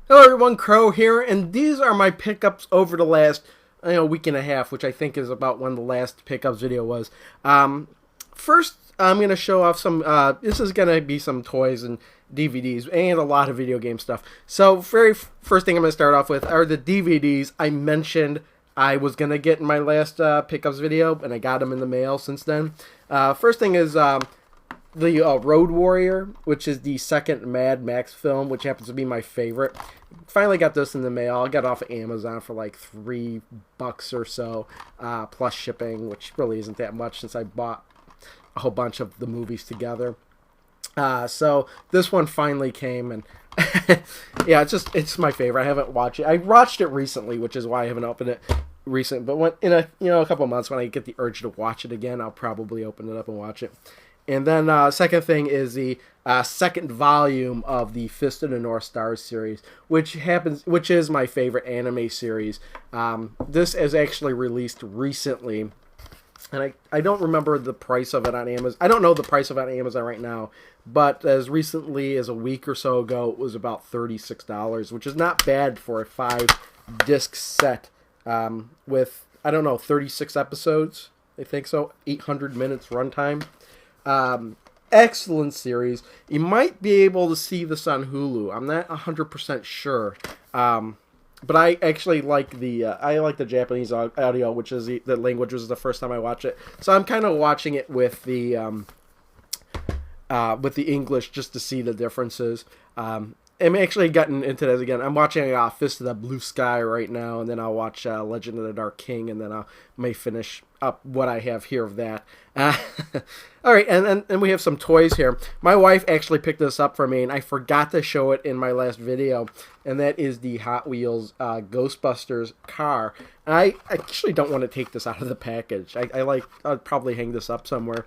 Hello everyone, Crow here, and these are my pickups over the last week and a half, which I think is about when the last pickups video was. First, I'm going to show off some, this is going to be some toys and DVDs, and a lot of video game stuff. So, first thing I'm going to start off with are the DVDs I mentioned I was going to get in my last pickups video, and I got them in the mail since then. First thing is the Road Warrior, which is the second Mad Max film, which happens to be my favorite. Finally got this in the mail. I got it off of Amazon for like $3 or so, plus shipping, which really isn't that much since I bought a whole bunch of the movies together. So this one finally came, and yeah, it's my favorite. I haven't watched it. I watched it recently, which is why I haven't opened it recent. But when in a couple of months, when I get the urge to watch it again, I'll probably open it up and watch it. And then second thing is the second volume of the Fist of the North Stars series, which is my favorite anime series. This is actually released recently, and I don't remember the price of it on Amazon. I don't know the price of it on Amazon right now, but as recently as a week or so ago, it was about $36, which is not bad for a 5-disc set with, I don't know, 36 episodes. I think so, 800 minutes runtime. Excellent series. You might be able to see this on Hulu. I'm not 100% sure. But I actually like the Japanese audio, which is the language was the first time I watched it. So I'm kind of watching it with the English just to see the differences. I'm actually getting into this again. I'm watching Fist of the Blue Sky right now, and then I'll watch Legend of the Dark King, and then I may finish up what I have here of that. All right, and we have some toys here. My wife actually picked this up for me, and I forgot to show it in my last video, and that is the Hot Wheels Ghostbusters car. And I actually don't want to take this out of the package. I'll probably hang this up somewhere.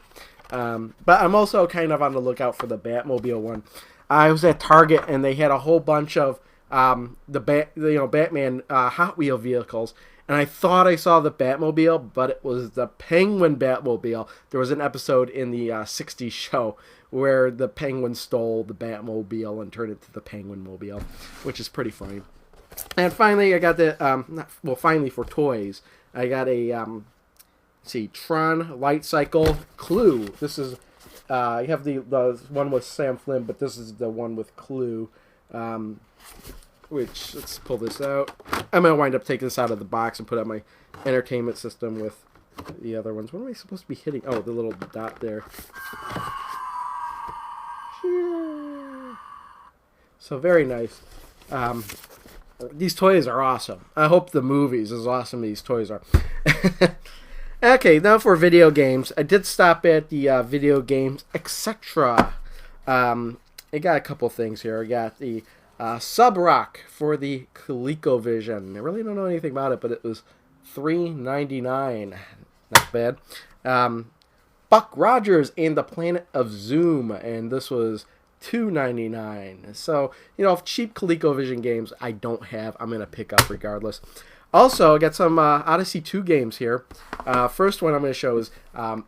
But I'm also kind of on the lookout for the Batmobile one. I was at Target, and they had a whole bunch of Batman Hot Wheel vehicles, and I thought I saw the Batmobile, but it was the Penguin Batmobile. There was an episode in the 60s show where the Penguin stole the Batmobile and turned it to the Penguin Mobile, which is pretty funny. And finally, I got finally for toys, I got a Tron Light Cycle Clue. This is I have the one with Sam Flynn, but this is the one with Clue, which, let's pull this out. I'm going to wind up taking this out of the box and put it on my entertainment system with the other ones. What am I supposed to be hitting? Oh, the little dot there. So very nice. These toys are awesome. I hope the movies as awesome as these toys are. Okay, now for video games. I did stop at the video games, etc. I got a couple things here. I got the Sub-Rock for the ColecoVision. I really don't know anything about it, but it was $3.99. Not bad. Buck Rogers and the Planet of Zoom, and this was $2.99. So, cheap ColecoVision games I don't have, I'm going to pick up regardless. Also, I got some Odyssey 2 games here. First one I'm going to show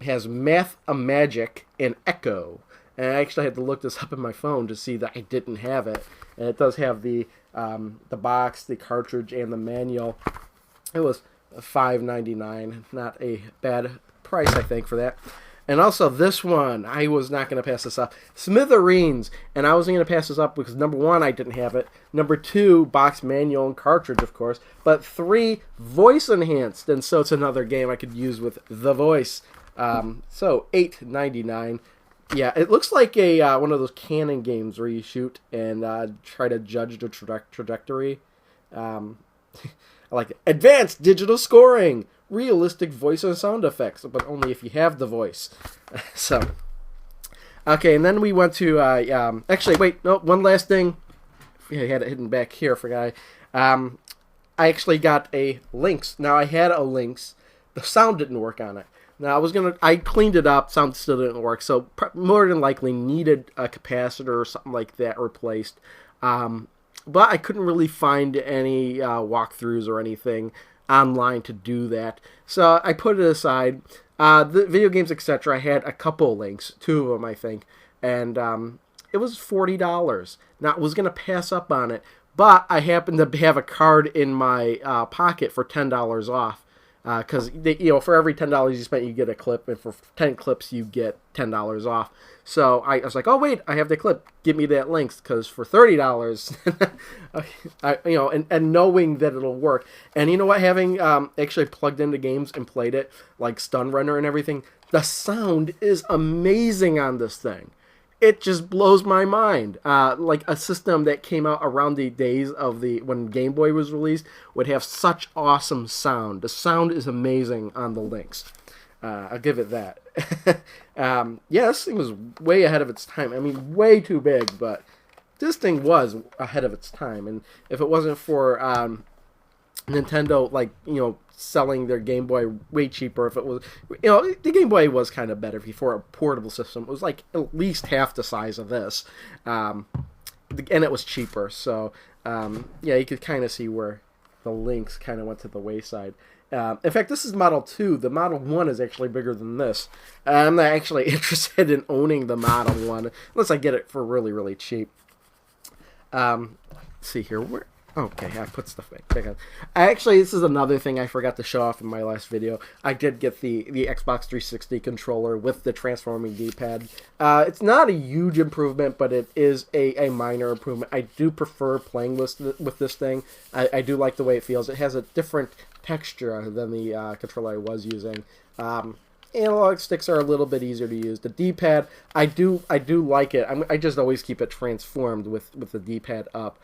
has Math-O-Magic and Echo. And I actually had to look this up on my phone to see that I didn't have it. And it does have the box, the cartridge, and the manual. It was $5.99. Not a bad price, I think, for that. And also this one, I was not going to pass this up. Smithereens. And I wasn't going to pass this up because, number one, I didn't have it. Number two, box, manual, and cartridge, of course. But three, voice enhanced. And so it's another game I could use with the voice. So $8.99. Yeah, it looks like a one of those Canon games where you shoot and try to judge the trajectory. I like it. Advanced digital scoring. Realistic voice and sound effects, but only if you have the voice. So, okay, and then we went to, actually, wait, no, one last thing. I had it hidden back here, forgot. I actually got a Lynx. Now, I had a Lynx. The sound didn't work on it. Now, I cleaned it up, sound still didn't work, so more than likely needed a capacitor or something like that replaced. But I couldn't really find any walkthroughs or anything online to do that, so I put it aside. The video games, etc. I had a couple links, 2 of them, I think, and it was $40. Now, I was going to pass up on it, But I happen to have a card in my pocket for $10 off. Because for every $10 you spend, you get a clip, and for 10 clips, you get $10 off. So I was like, oh wait, I have the clip. Give me that link, because for $30, and knowing that it'll work, and you know what, having actually plugged into games and played it, like Stun Runner and everything, the sound is amazing on this thing. It just blows my mind. Like a system that came out around the days of when Game Boy was released would have such awesome sound. The sound is amazing on the Lynx. I'll give it that. This thing was way ahead of its time. I mean, way too big, but this thing was ahead of its time. And if it wasn't for Nintendo, selling their Game Boy way cheaper, if it was, the Game Boy was kind of better before a portable system. It was like at least half the size of this, and it was cheaper. So, you could kind of see where the Lynx kind of went to the wayside. In fact, this is Model 2. The Model 1 is actually bigger than this. I'm not actually interested in owning the Model 1, unless I get it for really, really cheap. Let's see here. Okay, I put stuff back on. Actually, this is another thing I forgot to show off in my last video. I did get the Xbox 360 controller with the transforming D-pad. It's not a huge improvement, but it is a minor improvement. I do prefer playing with this thing. I do like the way it feels. It has a different texture than the controller I was using. Analog sticks are a little bit easier to use. The D-pad, I do like it. I just always keep it transformed with the D-pad up.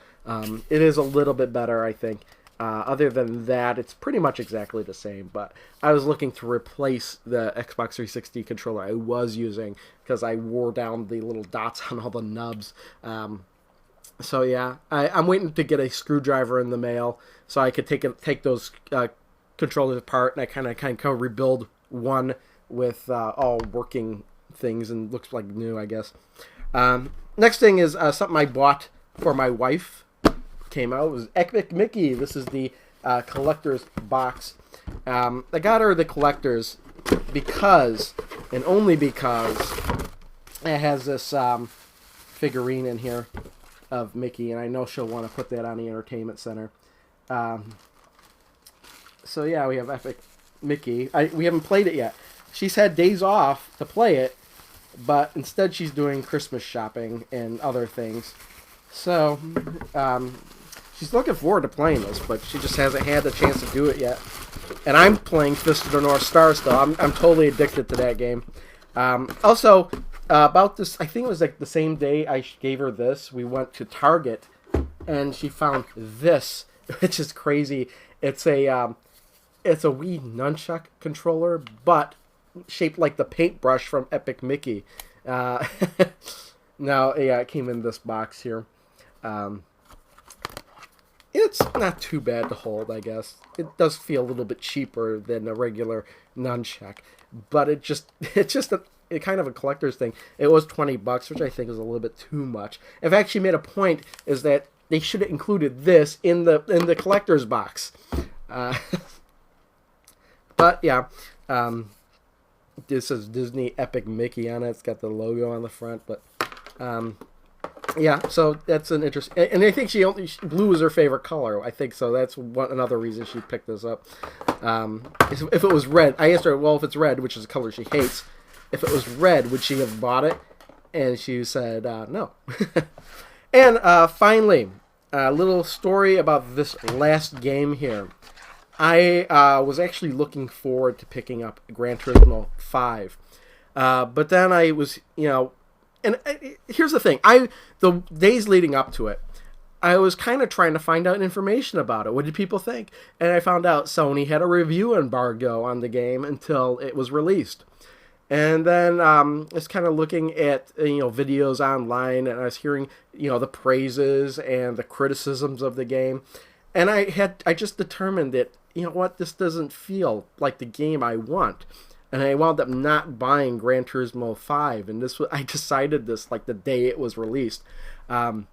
It is a little bit better, I think. Other than that, it's pretty much exactly the same. But I was looking to replace the Xbox 360 controller I was using because I wore down the little dots on all the nubs. So yeah, I'm waiting to get a screwdriver in the mail so I could take those controllers apart, and I kind of rebuild one with all working things and looks like new, I guess. Next thing is something I bought for my wife. Came out. It was Epic Mickey. This is the collector's box. I got her the collector's because, and only because, it has this figurine in here of Mickey, and I know she'll want to put that on the entertainment center. So yeah, we have Epic Mickey. We haven't played it yet. She's had days off to play it, but instead she's doing Christmas shopping and other things. So, she's looking forward to playing this, but she just hasn't had the chance to do it yet. And I'm playing Fist of the North Star still. I'm totally addicted to that game. Also, about this, I think it was like the same day I gave her this, we went to Target, and she found this, which is crazy. It's a Wii nunchuck controller, but shaped like the paintbrush from Epic Mickey. Now, yeah, it came in this box here. It's not too bad to hold, I guess. It does feel a little bit cheaper than a regular nunchuck, but it's just a kind of a collector's thing. It was $20, which I think is a little bit too much. In fact, she made a point is that they should have included this in the collector's box. But yeah, this says Disney Epic Mickey on it. It's got the logo on the front, but yeah, so that's an interest. And I think blue is her favorite color. I think so. That's another reason she picked this up. If it was red, I asked her, well, if it's red, which is a color she hates, if it was red, would she have bought it? And she said no. And finally, a little story about this last game here. I was actually looking forward to picking up Gran Turismo 5. But then I was, and here's the thing. The days leading up to it, I was kind of trying to find out information about it. What did people think? And I found out Sony had a review embargo on the game until it was released. And then I was kind of looking at videos online, and I was hearing the praises and the criticisms of the game. And I just determined that this doesn't feel like the game I want. And I wound up not buying Gran Turismo 5, and I decided this like the day it was released. There's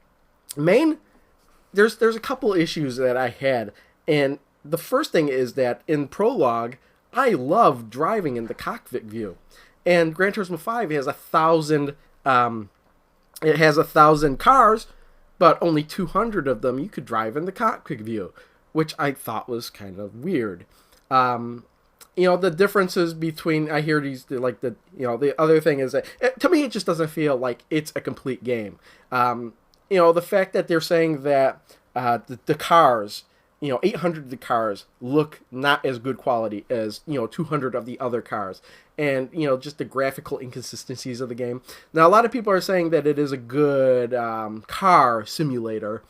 a couple issues that I had, and the first thing is that in Prologue, I love driving in the cockpit view, and Gran Turismo 5 has 1,000. It has 1,000 cars, but only 200 of them you could drive in the cockpit view, which I thought was kind of weird. The differences between, I hear these, like, the other thing is that, to me, it just doesn't feel like it's a complete game. The fact that they're saying that the cars, 800 of the cars look not as good quality as, 200 of the other cars. And, just the graphical inconsistencies of the game. Now, a lot of people are saying that it is a good car simulator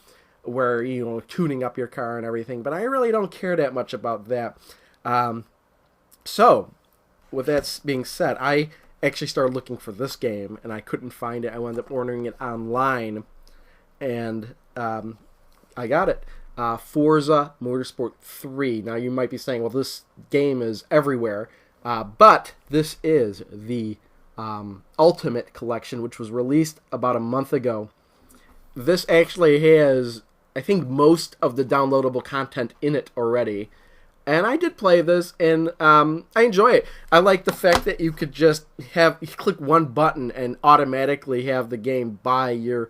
where, tuning up your car and everything. But I really don't care that much about that. So, with that being said, I actually started looking for this game, and I couldn't find it. I wound up ordering it online, and I got it. Forza Motorsport 3. Now, you might be saying, well, this game is everywhere, but this is the Ultimate Collection, which was released about a month ago. This actually has, I think, most of the downloadable content in it already. And I did play this, and I enjoy it. I like the fact that you could just click one button and automatically have the game buy your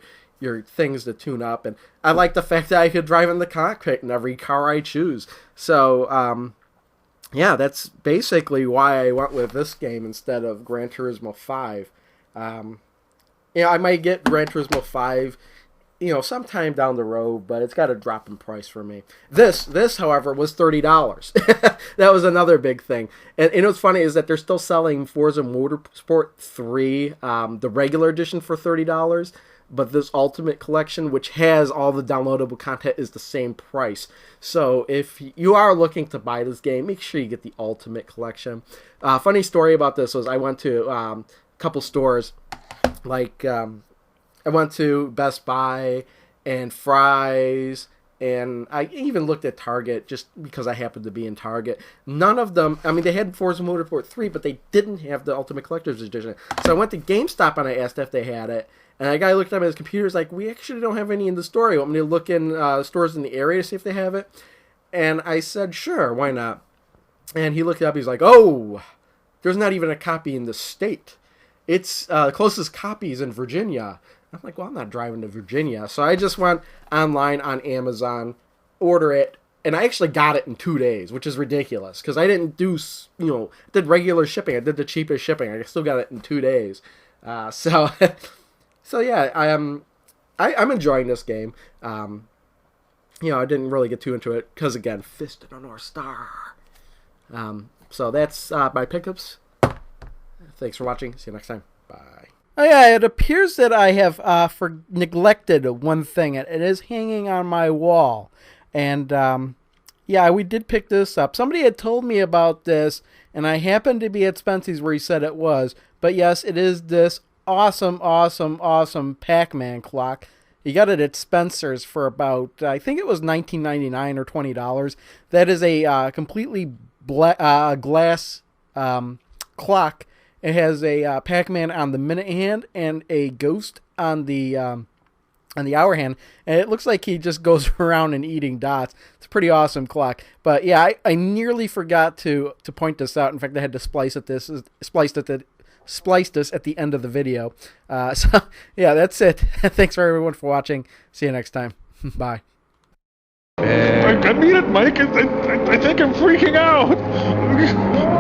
things to tune up. And I like the fact that I could drive in the cockpit in every car I choose. So, that's basically why I went with this game instead of Gran Turismo 5. I might get Gran Turismo 5 sometime down the road, but it's got a drop in price for me. This, however, was $30. That was another big thing. And what's funny is that they're still selling Forza Motorsport 3, the regular edition, for $30, but this Ultimate Collection, which has all the downloadable content, is the same price. So if you are looking to buy this game, make sure you get the Ultimate Collection. Funny story about this was I went to a couple stores, like... I went to Best Buy and Fry's, and I even looked at Target just because I happened to be in Target. None of them, they had Forza Motorsport 3, but they didn't have the Ultimate Collector's Edition. So I went to GameStop and I asked if they had it, and a guy looked at his computer, was like, we actually don't have any in the store. You want me to look in stores in the area to see if they have it? And I said, sure, why not? And he looked it up, he's like, oh, there's not even a copy in the state. It's the closest copy is in Virginia. I'm like, well, I'm not driving to Virginia. So I just went online on Amazon, order it, and I actually got it in 2 days, which is ridiculous because I didn't do, did regular shipping. I did the cheapest shipping. I still got it in 2 days. So yeah, I'm enjoying this game. I didn't really get too into it because, again, Fist of the North Star. So that's my pickups. Thanks for watching. See you next time. Bye. Oh yeah, it appears that I have neglected one thing. It is hanging on my wall. And we did pick this up. Somebody had told me about this, and I happened to be at Spency's where he said it was. But yes, it is this awesome Pac-Man clock. You got it at Spencer's for about, I think it was $19.99 or $20. That is a completely glass clock. It has a Pac-Man on the minute hand and a ghost on the hour hand, and it looks like he just goes around and eating dots. It's a pretty awesome clock. But yeah, I nearly forgot to point this out. In fact, I had to splice this at the end of the video. So yeah, that's it. Thanks for everyone for watching. See you next time. Bye. I mean it, Mike. I think I'm freaking out.